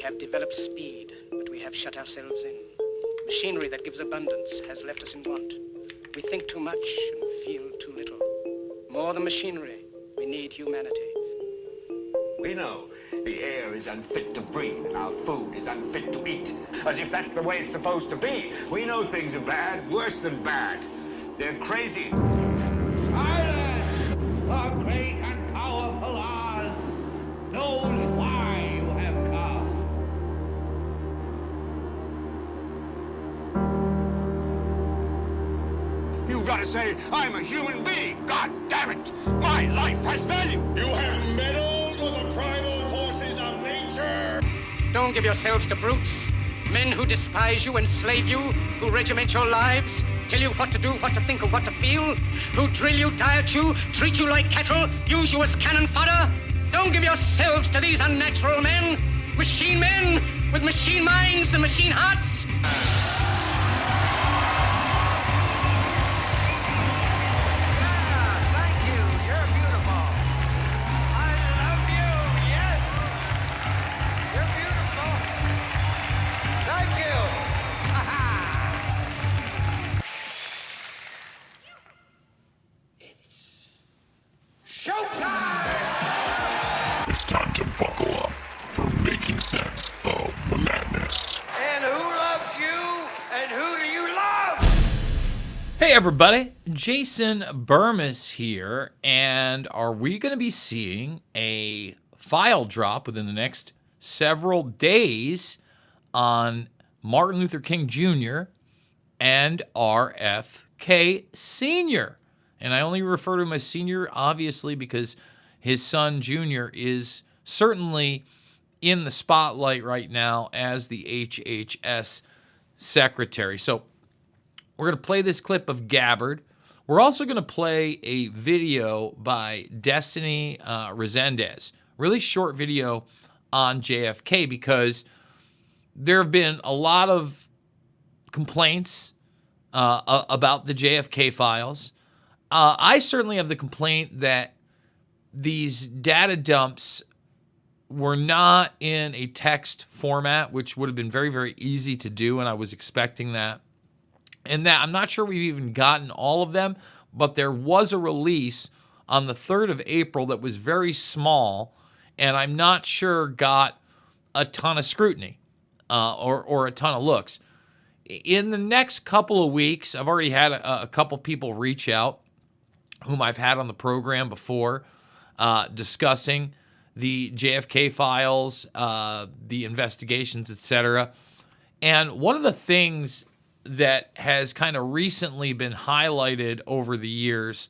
have developed speed, but we have shut ourselves in. Machinery that gives abundance has left us in want. We think too much and feel too little. More than machinery, we need humanity. We know the air is unfit to breathe and our food is unfit to eat, as if that's the way it's supposed to be. We know things are bad, worse than bad. They're crazy. Silence! The great and powerful Oz knows why you have come. You've got to say, I'm a human being. God damn it! My life has value. You have meddled with the primal forces of nature. Don't give yourselves to brutes. Men who despise you, enslave you, who regiment your lives, tell you what to do, what to think, or what to feel, who drill you, diet you, treat you like cattle, use you as cannon fodder. Don't give yourselves to these unnatural men with machine minds and machine hearts. It's time to buckle up for making sense of the madness. And who loves you? And who do you love? Hey everybody, Jason Bermas here, and are we going to be seeing a file drop within the next several days on Martin Luther King Jr. and RFK Sr.? And I only refer to him as Sr. obviously because his son Jr. is certainly in the spotlight right now as the HHS secretary. So we're going to play this clip of Gabbard. We're also going to play a video by Destiny Resendez, really short video on JFK, because there have been a lot of complaints about the JFK files. I certainly have the complaint that these data dumps were not in a text format, which would have been very, very easy to do, and I was expecting that. And that I'm not sure we've even gotten all of them, but there was a release on the 3rd of April that was very small, and I'm not sure got a ton of scrutiny or a ton of looks. In the next couple of weeks, I've already had a couple people reach out whom I've had on the program before, discussing the JFK files, the investigations, etc. And one of the things that has kind of recently been highlighted over the years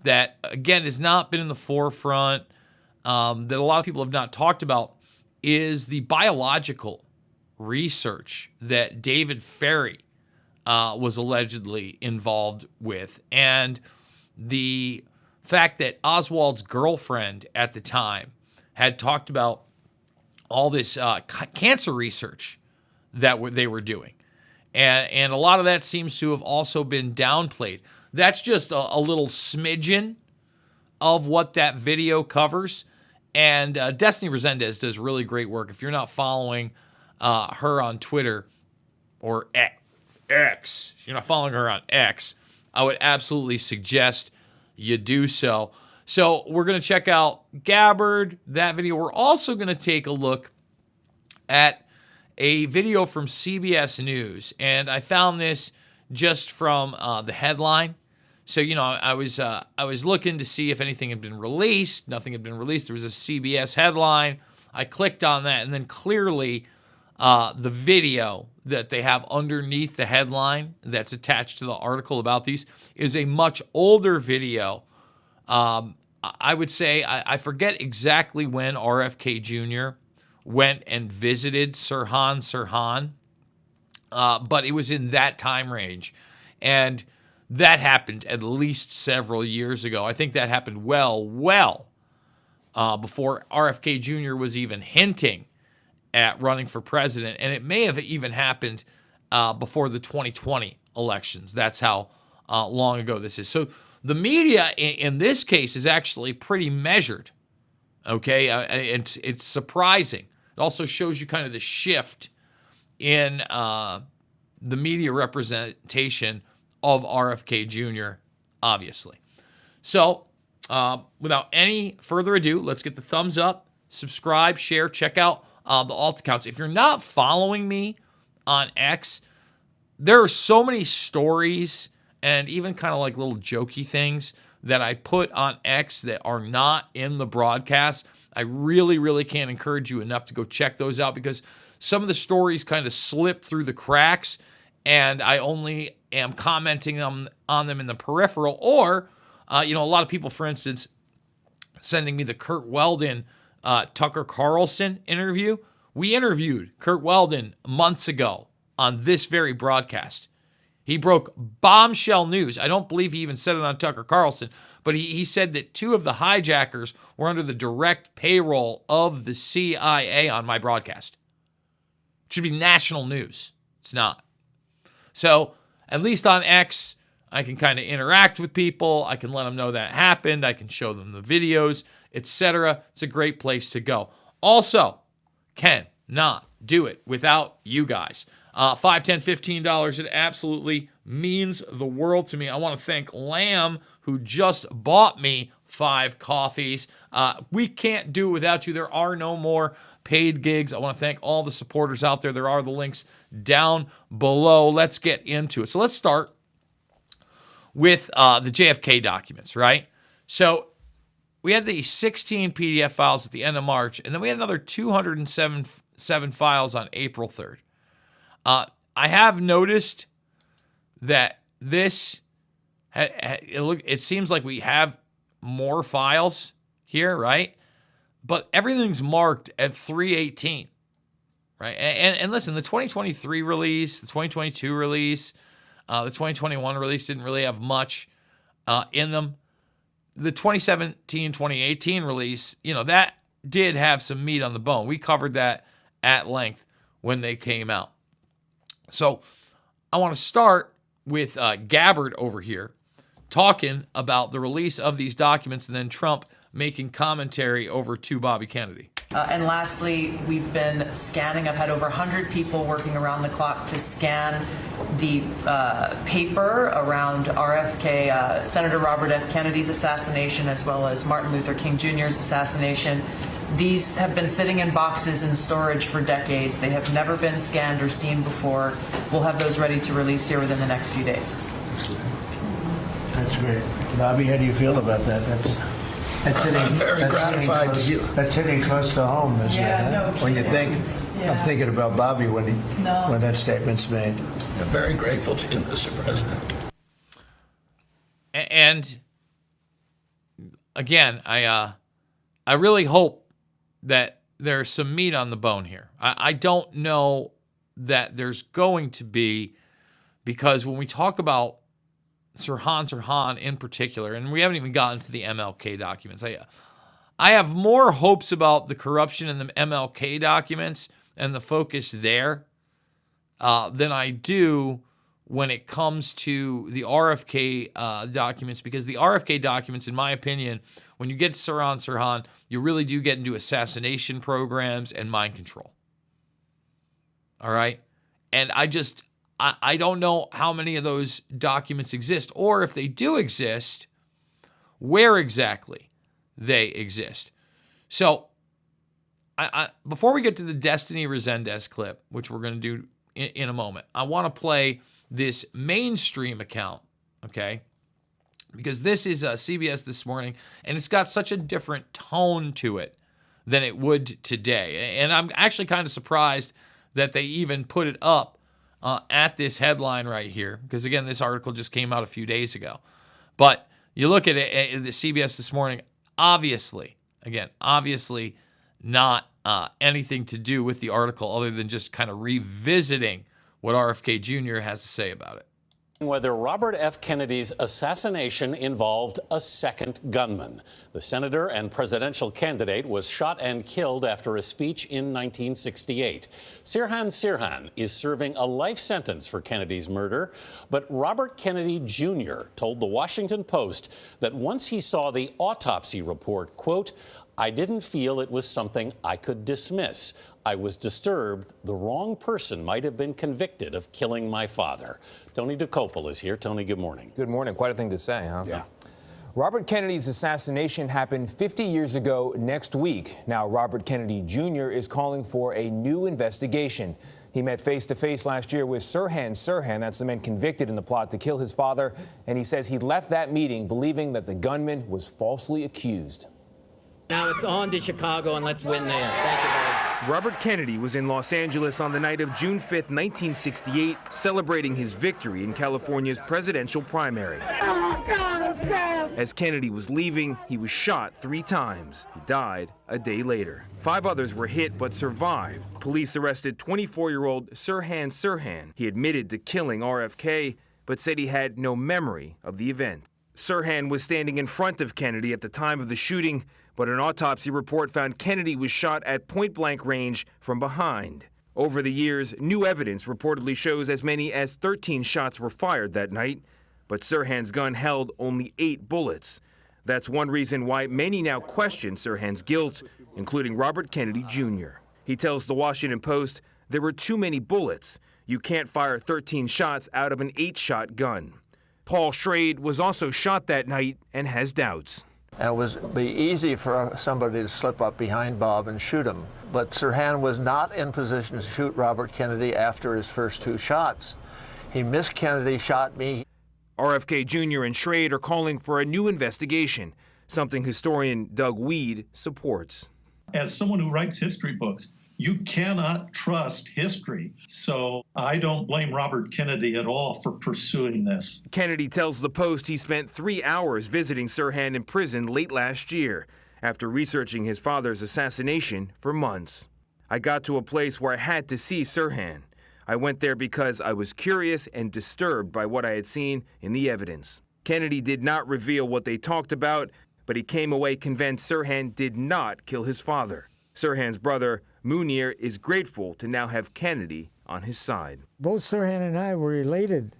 that, again, has not been in the forefront, that a lot of people have not talked about, is the biological research that David Ferrie was allegedly involved with. And the fact that Oswald's girlfriend at the time had talked about all this cancer research that they were doing. And a lot of that seems to have also been downplayed. That's just a little smidgen of what that video covers. And Destiny Resendez does really great work. If you're not following her on Twitter or X, you're not following her on X, I would absolutely suggest you do so. So we're going to check out Gabbard, that video. We're also going to take a look at a video from CBS News, and I found this just from the headline. So, you know, I was looking to see if anything had been released. Nothing had been released. There was a CBS headline. I clicked on that, and then clearly the video that they have underneath the headline that's attached to the article about these is a much older video. I would say, I forget exactly when RFK Jr. went and visited Sirhan, but it was in that time range. And that happened at least several years ago. I think that happened well before RFK Jr. was even hinting at running for president. And it may have even happened before the 2020 elections. That's how long ago this is. So the media in this case is actually pretty measured. Okay, it's surprising. also shows you kind of the shift in the media representation of RFK Jr., obviously. So, without any further ado, let's get the thumbs up, subscribe, share, check out the alt accounts. If you're not following me on X, there are so many stories and even kind of like little jokey things that I put on X that are not in the broadcast. I really, really can't encourage you enough to go check those out because some of the stories kind of slip through the cracks and I only am commenting on them in the peripheral. Or, a lot of people, for instance, sending me the Kurt Weldon, Tucker Carlson interview. We interviewed Kurt Weldon months ago on this very broadcast. He broke bombshell news. I don't believe he even said it on Tucker Carlson, but he said that 2 of the hijackers were under the direct payroll of the CIA on my broadcast. It should be national news. It's not. So at least on X, I can kind of interact with people. I can let them know that happened. I can show them the videos, etc. It's a great place to go. Also, cannot do it without you guys. $5, $10, $15, it absolutely means the world to me. I want to thank Lamb, who just bought me 5 coffees. We can't do it without you. There are no more paid gigs. I want to thank all the supporters out there. There are the links down below. Let's get into it. So let's start with the JFK documents, right? So we had the 16 PDF files at the end of March, and then we had another 207 files on April 3rd. I have noticed that it seems like we have more files here, right? But everything's marked at 318, right? And listen, the 2023 release, the 2022 release, the 2021 release didn't really have much in them. The 2017, 2018 release, that did have some meat on the bone. We covered that at length when they came out. So I want to start with Gabbard over here talking about the release of these documents and then Trump making commentary over to Bobby Kennedy. And lastly, we've been scanning. I've had over 100 people working around the clock to scan the paper around RFK, Senator Robert F. Kennedy's assassination, as well as Martin Luther King Jr.'s assassination. These have been sitting in boxes in storage for decades. They have never been scanned or seen before. We'll have those ready to release here within the next few days. That's great. Bobby, how do you feel about that? That's hitting, I'm very gratified to hear. That's hitting close to home, isn't it? No When you think, Yeah. I'm thinking about Bobby when that statement's made. I'm very grateful to you, Mr. President. And again, I really hope that there's some meat on the bone here. I don't know that there's going to be, because when we talk about Sirhan in particular, and we haven't even gotten to the MLK documents, I have more hopes about the corruption in the MLK documents and the focus there than I do when it comes to the RFK documents, because the RFK documents, in my opinion, when you get to Sirhan, you really do get into assassination programs and mind control. All right? And I don't know how many of those documents exist, or if they do exist, where exactly they exist. So, before we get to the Destiny Resendez clip, which we're going to do in a moment, I want to play this mainstream account, okay? Because this is CBS This Morning, and it's got such a different tone to it than it would today. And I'm actually kind of surprised that they even put it up at this headline right here, because again, this article just came out a few days ago. But you look at it, the CBS This Morning, obviously not anything to do with the article other than just kind of revisiting what RFK Jr. has to say about it. Whether Robert F. Kennedy's assassination involved a second gunman. The senator and presidential candidate was shot and killed after a speech in 1968. Sirhan is serving a life sentence for Kennedy's murder, but Robert Kennedy Jr. told the Washington Post that once he saw the autopsy report, quote, I didn't feel it was something I could dismiss. I was disturbed the wrong person might have been convicted of killing my father. Tony DeCopel is here. Tony, good morning. Good morning. Quite a thing to say, huh? Yeah. Robert Kennedy's assassination happened 50 years ago next week. Now, Robert Kennedy Jr. is calling for a new investigation. He met face-to-face last year with Sirhan Sirhan, that's the man convicted in the plot to kill his father, and he says he left that meeting believing that the gunman was falsely accused. Now it's on to Chicago, and let's win there. Thank you, guys. Robert Kennedy was in Los Angeles on the night of June 5th, 1968, celebrating his victory in California's presidential primary. As Kennedy was leaving, he was shot 3 times. He died a day later. 5 others were hit but survived. Police arrested 24-year-old Sirhan Sirhan. He admitted to killing RFK, but said he had no memory of the event. Sirhan was standing in front of Kennedy at the time of the shooting, but an autopsy report found Kennedy was shot at point-blank range from behind. Over the years, new evidence reportedly shows as many as 13 shots were fired that night, but Sirhan's gun held only 8 bullets. That's one reason why many now question Sirhan's guilt, including Robert Kennedy Jr. He tells the Washington Post there were too many bullets. You can't fire 13 shots out of an 8-shot gun. Paul Schrade was also shot that night and has doubts. It would be easy for somebody to slip up behind Bob and shoot him. But Sirhan was not in position to shoot Robert Kennedy after his first 2 shots. He missed Kennedy, shot me. RFK Jr. and Schrade are calling for a new investigation, something historian Doug Weed supports. As someone who writes history books, you cannot trust history. So I don't blame Robert Kennedy at all for pursuing this. Kennedy tells the Post he spent 3 hours visiting Sirhan in prison late last year after researching his father's assassination for months. I got to a place where I had to see Sirhan. I went there because I was curious and disturbed by what I had seen in the evidence. Kennedy did not reveal what they talked about, but he came away convinced Sirhan did not kill his father. Sirhan's brother, Munir, is grateful to now have Kennedy on his side. Both Sirhan and I were elated.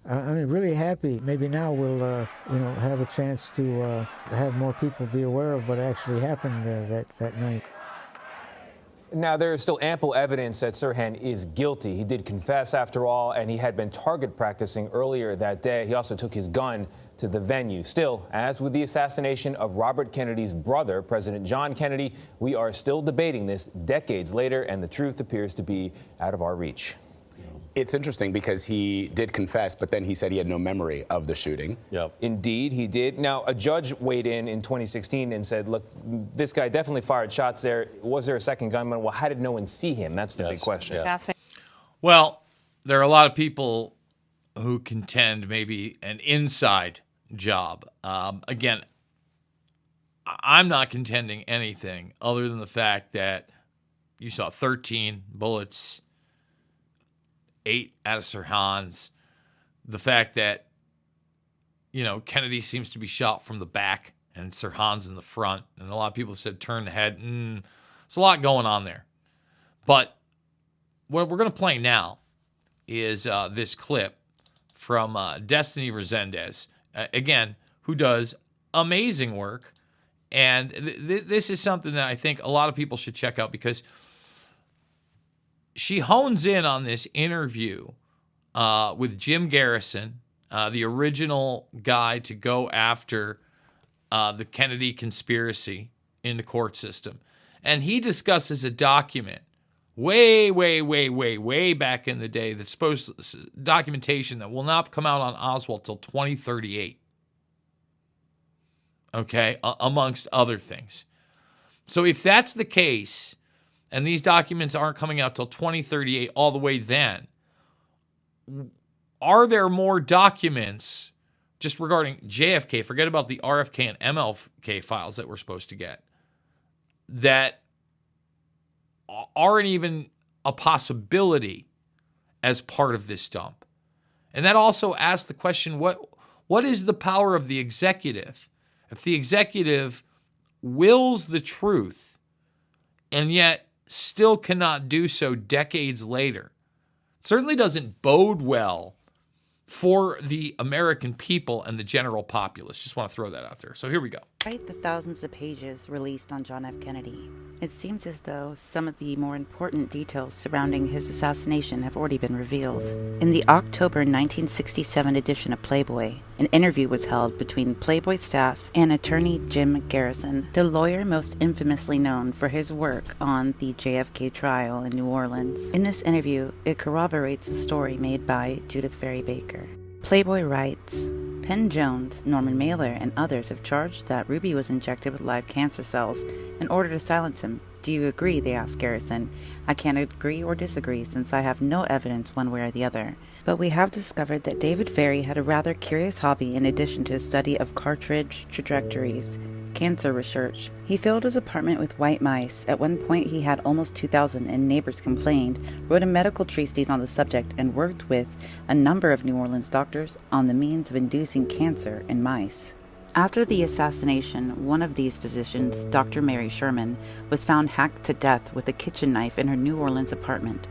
Really happy. Maybe now we'll, have a chance to have more people be aware of what actually happened that night. Now, there is still ample evidence that Sirhan is guilty. He did confess, after all, and he had been target practicing earlier that day. He also took his gun to the venue. Still, as with the assassination of Robert Kennedy's brother, President John Kennedy, we are still debating this decades later, and the truth appears to be out of our reach. It's interesting because he did confess, but then he said he had no memory of the shooting. Yep. Indeed, he did. Now, a judge weighed in 2016 and said, look, this guy definitely fired shots there. Was there a second gunman? Well, how did no one see him? That's the big question. Yeah. Well, there are a lot of people who contend maybe an inside job. Again, I'm not contending anything other than the fact that you saw 13 bullets, 8 out of Sirhan's. The fact that, Kennedy seems to be shot from the back and Sirhan's in the front. And a lot of people have said turn the head. There's a lot going on there. But what we're going to play now is this clip from Destiny Resendez, again, who does amazing work. And this is something that I think a lot of people should check out because she hones in on this interview with Jim Garrison, the original guy to go after the Kennedy conspiracy in the court system. And he discusses a document way back in the day that's documentation that will not come out on Oswald till 2038. Okay, amongst other things. So if that's the case, and these documents aren't coming out till 2038 all the way then, are there more documents just regarding JFK, forget about the RFK and MLK files that we're supposed to get, that aren't even a possibility as part of this dump? And that also asks the question, what is the power of the executive? If the executive wills the truth and yet still cannot do so decades later, it certainly doesn't bode well for the American people and the general populace. Just want to throw that out there. So here we go. Despite the thousands of pages released on John F. Kennedy, it seems as though some of the more important details surrounding his assassination have already been revealed. In the October 1967 edition of Playboy, an interview was held between Playboy staff and attorney Jim Garrison, the lawyer most infamously known for his work on the JFK trial in New Orleans. In this interview, it corroborates the story made by Judith Ferry Baker. Playboy writes, Penn Jones, Norman Mailer, and others have charged that Ruby was injected with live cancer cells in order to silence him. Do you agree? They asked Garrison. I can't agree or disagree since I have no evidence one way or the other. But we have discovered that David Ferry had a rather curious hobby in addition to his study of cartridge trajectories, cancer research. He filled his apartment with white mice. At one point he had almost 2,000 and neighbors complained, wrote a medical treatise on the subject, and worked with a number of New Orleans doctors on the means of inducing cancer in mice. After the assassination, one of these physicians, Dr. Mary Sherman, was found hacked to death with a kitchen knife in her New Orleans apartment.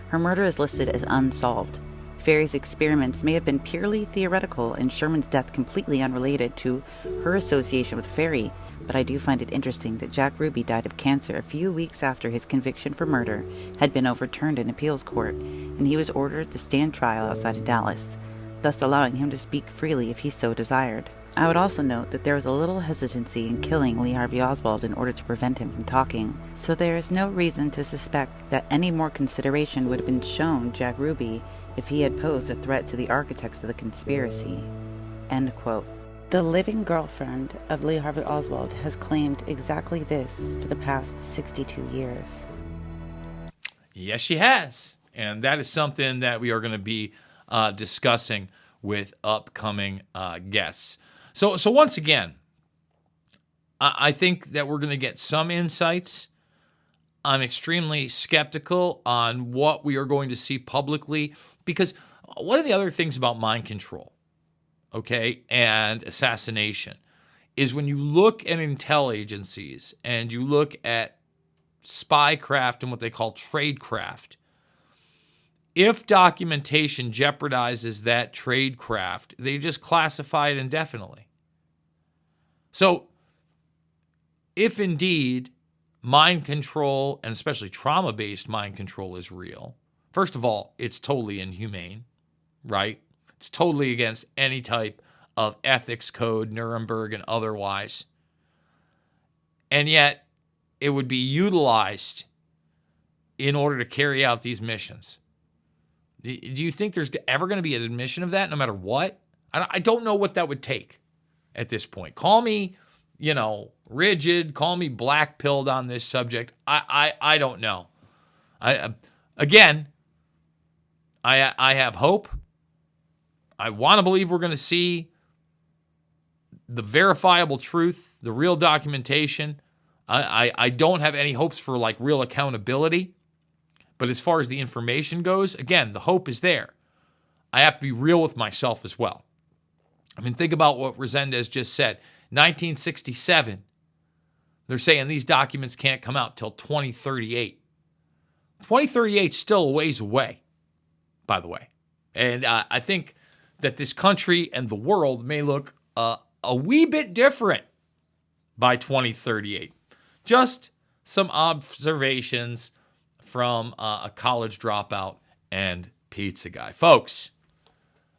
Her murder is listed as unsolved. Ferry's experiments may have been purely theoretical and Sherman's death completely unrelated to her association with Ferry, but I do find it interesting that Jack Ruby died of cancer a few weeks after his conviction for murder had been overturned in appeals court, and he was ordered to stand trial outside of Dallas, thus allowing him to speak freely if he so desired. I would also note that there was a little hesitancy in killing Lee Harvey Oswald in order to prevent him from talking, so there is no reason to suspect that any more consideration would have been shown Jack Ruby if he had posed a threat to the architects of the conspiracy." End quote. The living girlfriend of Lee Harvey Oswald has claimed exactly this for the past 62 years. Yes, she has. And that is something that we are going to be discussing with upcoming guests. So once again, I think that we're going to get some insights. I'm extremely skeptical on what we are going to see publicly, because one of the other things about mind control, okay, and assassination is when you look at intel agencies and you look at spycraft and what they call tradecraft, if documentation jeopardizes that tradecraft, they just classify it indefinitely. So if indeed mind control, and especially trauma-based mind control, is real, first of all, it's totally inhumane, right? It's totally against any type of ethics code, Nuremberg and otherwise. And yet it would be utilized in order to carry out these missions. Do you think there's ever going to be an admission of that no matter what? I don't know what that would take at this point. Call me, rigid, call me black-pilled on this subject. I don't know. I have hope. I want to believe we're going to see the verifiable truth, the real documentation. I don't have any hopes for real accountability. But as far as the information goes, again, the hope is there. I have to be real with myself as well. I mean, think about what Resendez just said. 1967, they're saying these documents can't come out till 2038. 2038 is still a ways away, by the way. And I think that this country and the world may look a wee bit different by 2038. Just some observations from a college dropout and pizza guy. Folks,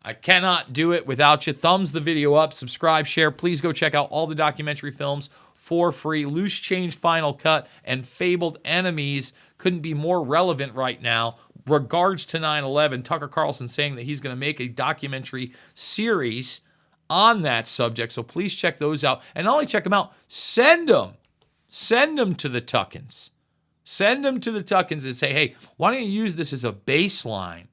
I cannot do it without you. Thumbs the video up, subscribe, share. Please go check out all the documentary films for free. Loose Change Final Cut and Fabled Enemies couldn't be more relevant right now. Regards to 9/11, Tucker Carlson saying that he's going to make a documentary series on that subject. So please check those out. And not only check them out, send them. Send them to the Tuckins. Send them to the Tuckins and say, hey, why don't you use this as a baseline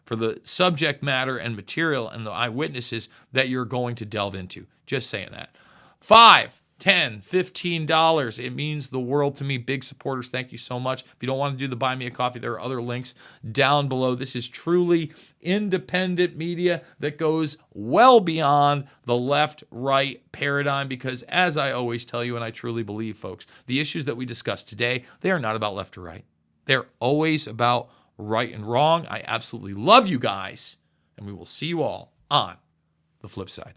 for the subject matter and material and the eyewitnesses that you're going to delve into. Just saying that. $5, $10, $15. It means the world to me. Big supporters. Thank you so much. If you don't want to do the Buy Me a Coffee, there are other links down below. This is truly independent media that goes well beyond the left-right paradigm, because as I always tell you, and I truly believe, folks, the issues that we discuss today, they are not about left or right. They're always about right and wrong. I absolutely love you guys, And we will see you all on the flip side.